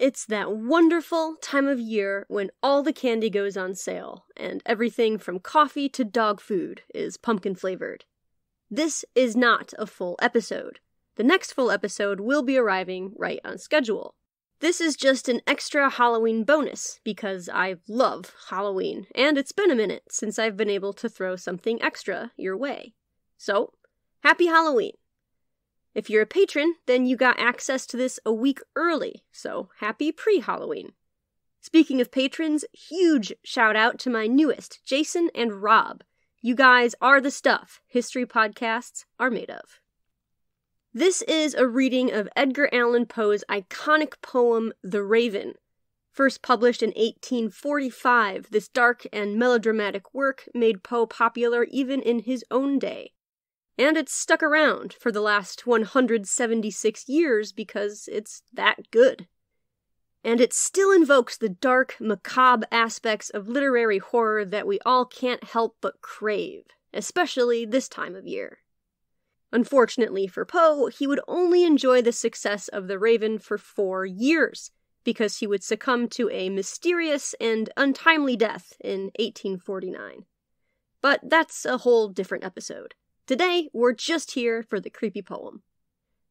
It's that wonderful time of year when all the candy goes on sale, and everything from coffee to dog food is pumpkin-flavored. This is not a full episode. The next full episode will be arriving right on schedule. This is just an extra Halloween bonus, because I love Halloween, and it's been a minute since I've been able to throw something extra your way. So, happy Halloween! If you're a patron, then you got access to this a week early, so happy pre-Halloween. Speaking of patrons, huge shout out to my newest, Jason and Rob. You guys are the stuff history podcasts are made of. This is a reading of Edgar Allan Poe's iconic poem, The Raven. First published in 1845, this dark and melodramatic work made Poe popular even in his own day. And it's stuck around for the last 176 years because it's that good. And it still invokes the dark, macabre aspects of literary horror that we all can't help but crave, especially this time of year. Unfortunately for Poe, he would only enjoy the success of The Raven for 4 years, because he would succumb to a mysterious and untimely death in 1849. But that's a whole different episode. Today, we're just here for the creepy poem.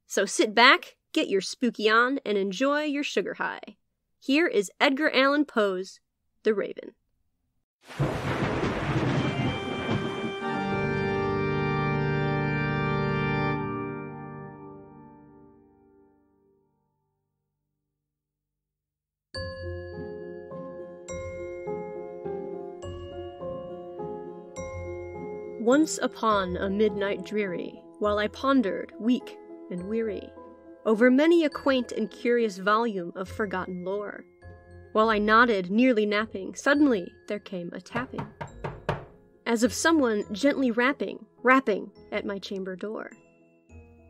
So sit back, get your spooky on, and enjoy your sugar high. Here is Edgar Allan Poe's The Raven. Once upon a midnight dreary, while I pondered, weak and weary, over many a quaint and curious volume of forgotten lore, while I nodded, nearly napping, suddenly there came a tapping, as of someone gently rapping at my chamber door.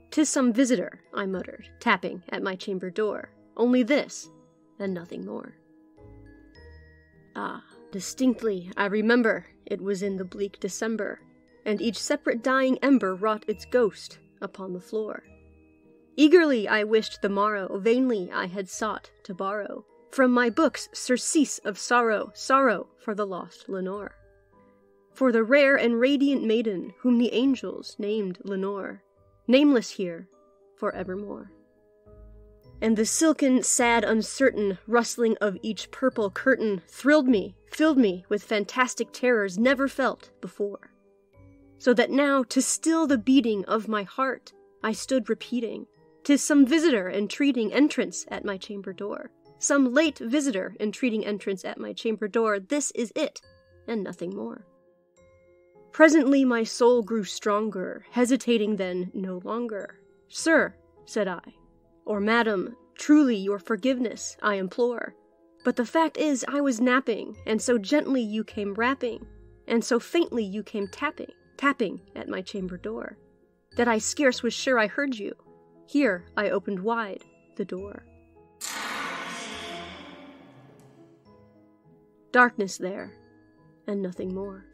"'Tis some visitor," I muttered, tapping at my chamber door, "only this, and nothing more." Ah, distinctly I remember, it was in the bleak December, and each separate dying ember wrought its ghost upon the floor. Eagerly I wished the morrow, vainly I had sought to borrow from my books surcease of sorrow, sorrow for the lost Lenore, for the rare and radiant maiden whom the angels named Lenore, nameless here for evermore. And the silken, sad, uncertain rustling of each purple curtain thrilled me, filled me with fantastic terrors never felt before. So that now, to still the beating of my heart, I stood repeating, "'Tis some visitor entreating entrance at my chamber door. Some late visitor entreating entrance at my chamber door. This is it, and nothing more." Presently my soul grew stronger, hesitating then no longer. "Sir," said I, "or madam, truly your forgiveness I implore. But the fact is I was napping, and so gently you came rapping, and so faintly you came tapping at my chamber door, that I scarce was sure I heard you. Here I opened wide the door." Darkness there, and nothing more.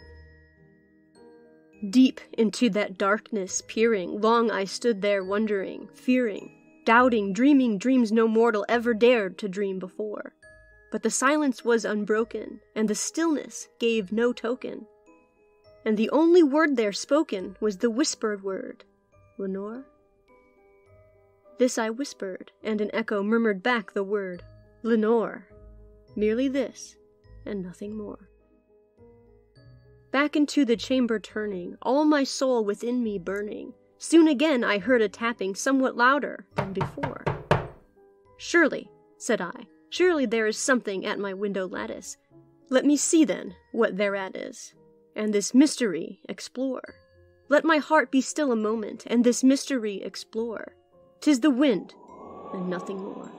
Deep into that darkness peering, long I stood there wondering, fearing, doubting, dreaming dreams no mortal ever dared to dream before. But the silence was unbroken, and the stillness gave no token. And the only word there spoken was the whispered word, "Lenore?" This I whispered, and an echo murmured back the word, "Lenore." Merely this, and nothing more. Back into the chamber turning, all my soul within me burning, soon again I heard a tapping somewhat louder than before. "Surely," said I, "surely there is something at my window lattice. Let me see then what thereat is, and this mystery explore. Let my heart be still a moment, and this mystery explore. 'Tis the wind, and nothing more."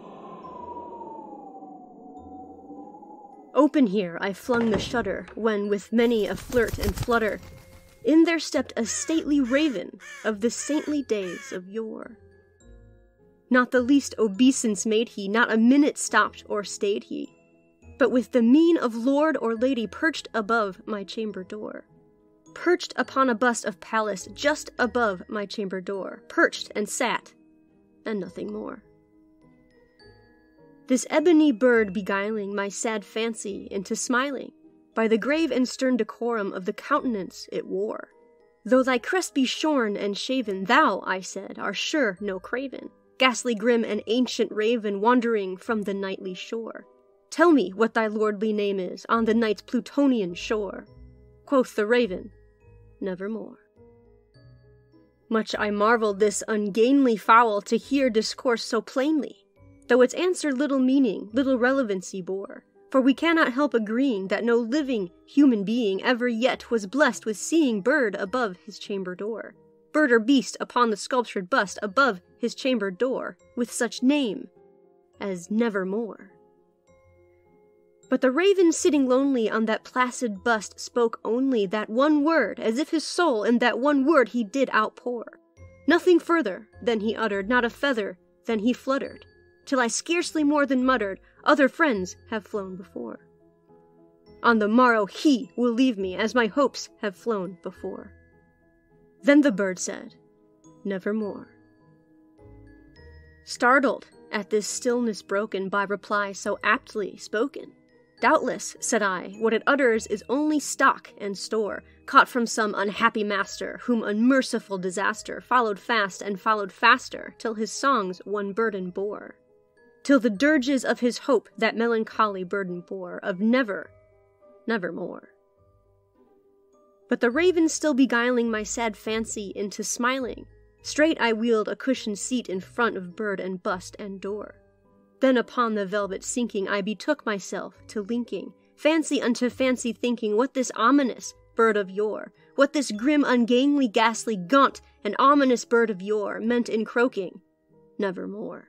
Open here I flung the shutter, when with many a flirt and flutter, in there stepped a stately raven of the saintly days of yore. Not the least obeisance made he, not a minute stopped or stayed he, but with the mien of lord or lady perched above my chamber door. Perched upon a bust of Pallas just above my chamber door, perched and sat, and nothing more. This ebony bird beguiling my sad fancy into smiling, by the grave and stern decorum of the countenance it wore. Though thy crest be shorn and shaven, thou, I said, art sure no craven, ghastly grim and ancient raven wandering from the nightly shore. Tell me what thy lordly name is on the night's Plutonian shore. Quoth the raven, nevermore. Much I marvelled this ungainly fowl to hear discourse so plainly, though its answer little meaning, little relevancy bore. For we cannot help agreeing that no living human being ever yet was blessed with seeing bird above his chamber door, bird or beast upon the sculptured bust above his chamber door, with such name as nevermore. But the raven sitting lonely on that placid bust spoke only that one word, as if his soul in that one word he did outpour. Nothing further than he uttered, not a feather than he fluttered, till I scarcely more than muttered, other friends have flown before. On the morrow he will leave me, as my hopes have flown before. Then the bird said, nevermore. Startled at this stillness broken by reply so aptly spoken, doubtless, said I, what it utters is only stock and store, caught from some unhappy master, whom unmerciful disaster followed fast and followed faster, till his songs one burden bore. Till the dirges of his hope that melancholy burden bore, of never, nevermore. But the raven still beguiling my sad fancy into smiling, straight I wheeled a cushioned seat in front of bird and bust and door. Then upon the velvet sinking I betook myself to linking, fancy unto fancy thinking what this ominous bird of yore, what this grim, ungainly, ghastly, gaunt, and ominous bird of yore meant in croaking, nevermore.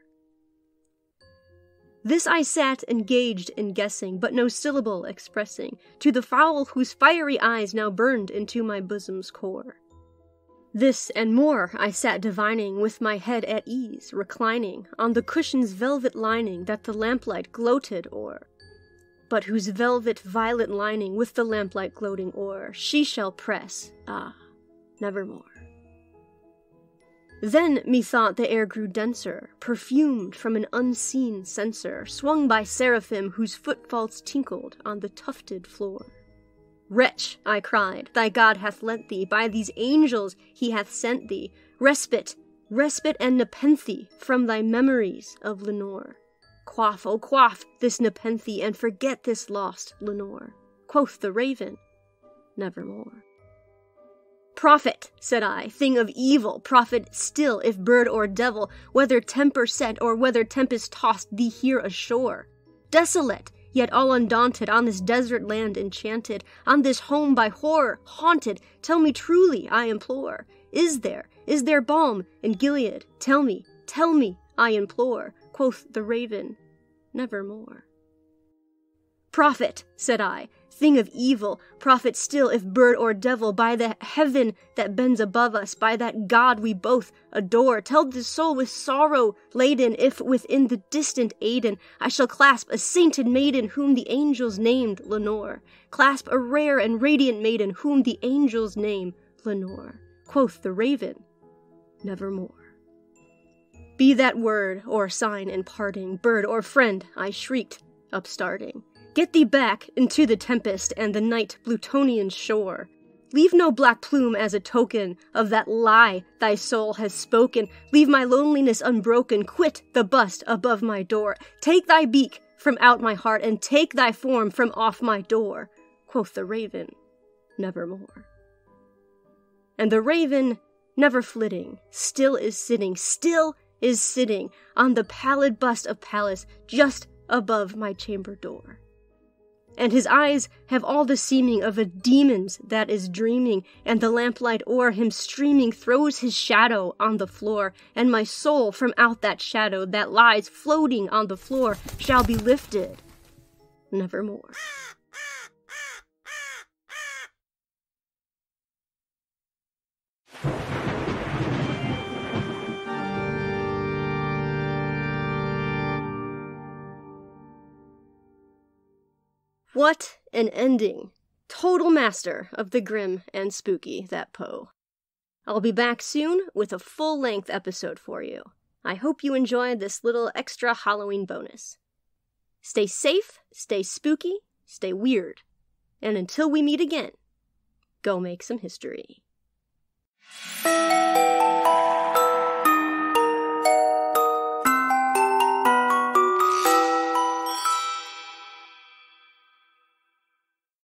This I sat engaged in guessing, but no syllable expressing, to the fowl whose fiery eyes now burned into my bosom's core. This and more I sat divining, with my head at ease, reclining on the cushion's velvet lining that the lamplight gloated o'er, but whose velvet violet lining with the lamplight gloating o'er she shall press, nevermore. Then, methought, the air grew denser, perfumed from an unseen censer, swung by seraphim whose footfalls tinkled on the tufted floor. Wretch, I cried, thy God hath lent thee, by these angels he hath sent thee, respite and nepenthe from thy memories of Lenore. Quaff, oh quaff, this nepenthe, and forget this lost Lenore. Quoth the raven, nevermore. Prophet, said I, thing of evil, prophet still, if bird or devil, whether temper set or whether tempest tossed thee here ashore. Desolate, yet all undaunted, on this desert land enchanted, on this home by horror haunted, tell me truly, I implore, is there balm in Gilead? Tell me, I implore, quoth the raven, nevermore. Prophet, said I, thing of evil, prophet still, if bird or devil, by the heaven that bends above us, by that God we both adore, tell this soul with sorrow laden, if within the distant Aidenn I shall clasp a sainted maiden whom the angels named Lenore, clasp a rare and radiant maiden whom the angels name Lenore. Quoth the raven, nevermore. Be that word or sign in parting, bird or friend, I shrieked, upstarting. Get thee back into the tempest and the night Plutonian shore. Leave no black plume as a token of that lie thy soul has spoken. Leave my loneliness unbroken. Quit the bust above my door. Take thy beak from out my heart, and take thy form from off my door. Quoth the raven, nevermore. And the raven, never flitting, still is sitting on the pallid bust of Pallas just above my chamber door. And his eyes have all the seeming of a demon's that is dreaming, and the lamplight o'er him streaming throws his shadow on the floor, and my soul from out that shadow that lies floating on the floor shall be lifted nevermore. What an ending! Total master of the grim and spooky, that Poe. I'll be back soon with a full-length episode for you. I hope you enjoyed this little extra Halloween bonus. Stay safe, stay spooky, stay weird. And until we meet again, go make some history.